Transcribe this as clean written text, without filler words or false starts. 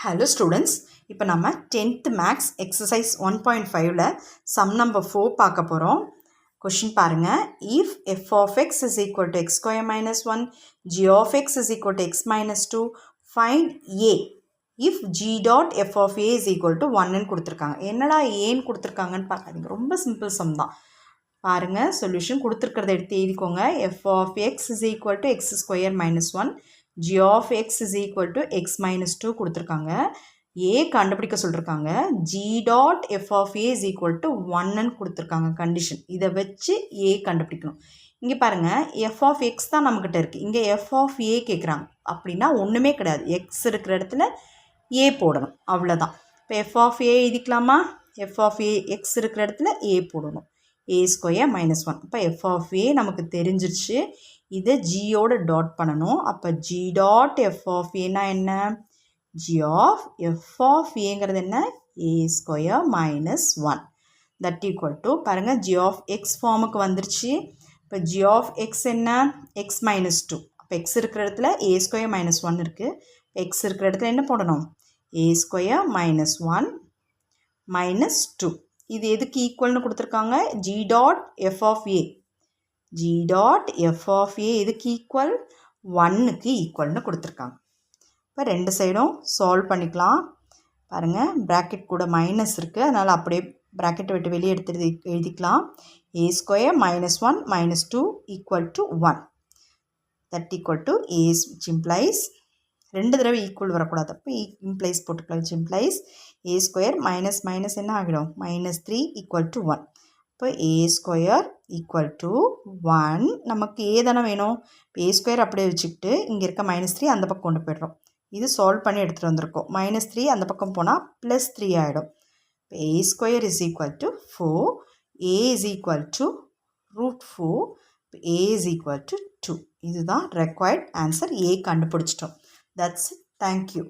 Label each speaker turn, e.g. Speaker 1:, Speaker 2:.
Speaker 1: Hello students, இப்போ நம்ம 10th Maths exercise 1.5ல sum number 4 பார்க்க போகிறோம். Question பாருங்க. If f of x is equal to x square minus 1, g of x is equal to x minus 2, find a. If g dot f of a is equal to 1 ன்னு கொடுத்துருக்காங்க. என்னடா ஏன்னு கொடுத்துருக்காங்கன்னு பார்க்காதீங்க. ரொம்ப சிம்பிள் சம் தான். பாருங்க solution கொடுத்துருக்கிறத எடுத்து எழுதிக்கோங்க. f of x is equal to x square minus 1, g of x is equal to x minus 2 கொடுத்துருக்காங்க. a கண்டுபிடிக்க சொல்லிருக்காங்க. g dot f of a is equal to 1ன்னு கொடுத்துருக்காங்க கண்டிஷன். இதை வச்சு a கண்டுபிடிக்கணும். இங்கே பாருங்க f of x தான் நம்மக்கிட்ட இருக்குது. இங்கே f of a கேட்குறாங்க. அப்படின்னா ஒன்றுமே கிடையாது. x இருக்கிற இடத்துல a போடணும். அவ்வளோதான். இப்போ f of a எழுதிக்கலாமா? f of a x இருக்கிற இடத்துல a போடணும். a square minus 1. இப்போ f of a நமக்கு தெரிஞ்சிருச்சு. இதை ஜியோட டாட் பண்ணணும். அப்போ g dot f of a என்ன? g of f of aங்கிறது என்ன? a square minus 1 that equal to பாருங்கள் g of x ஃபார்முக்கு வந்துருச்சு. இப்போ g of x என்ன? x minus 2. அப்போ x இருக்கிற இடத்துல a ஸ்கொயர் மைனஸ் 1 இருக்குது. x இருக்கிற இடத்துல என்ன போடணும்? a square minus 1 minus 2. இது எதுக்கு ஈக்குவல்னு கொடுத்துருக்காங்க? g dot f of a. g dot f of a எதுக்கு ஈக்குவல்? 1க்கு ஈக்குவல்னு கொடுத்துருக்காங்க. இப்போ ரெண்டு சைடும் சால்வ் பண்ணிக்கலாம். பாருங்கள் ப்ராக்கெட் கூட மைனஸ் இருக்குது. அதனால் அப்படியே ப்ராக்கெட்டை விட்டு வெளியே எடுத்து எழுதிக்கலாம். a square minus 1 minus 2 equal to 1 that equal to a which implies ரெண்டு தடவை ஈக்குவல் வரக்கூடாது. அப்போ இம்ப்ளைஸ் போட்டுக்கலாம். Which implies a square minus minus என்ன ஆகிடும்? Minus 3 equal to 1. இப்போ a ஸ்கொயர் ஈக்குவல் டு 1. நமக்கு a தானே வேணும். a ஸ்கொயர் அப்படியே வச்சுக்கிட்டு இங்கே இருக்க மைனஸ் 3 அந்த பக்கம் கொண்டு போய்ட்றோம். இது சால்வ் பண்ணி எடுத்துகிட்டு வந்திருக்கோம். மைனஸ் 3 அந்த பக்கம் போனால் ப்ளஸ் 3 ஆகிடும். இப்போ a square is equal to 4. a is equal to root 4. a is equal to 2. இதுதான் ரெக்வயர்ட் ஆன்சர். a கண்டுபிடிச்சிட்டோம். That's it. Thank you.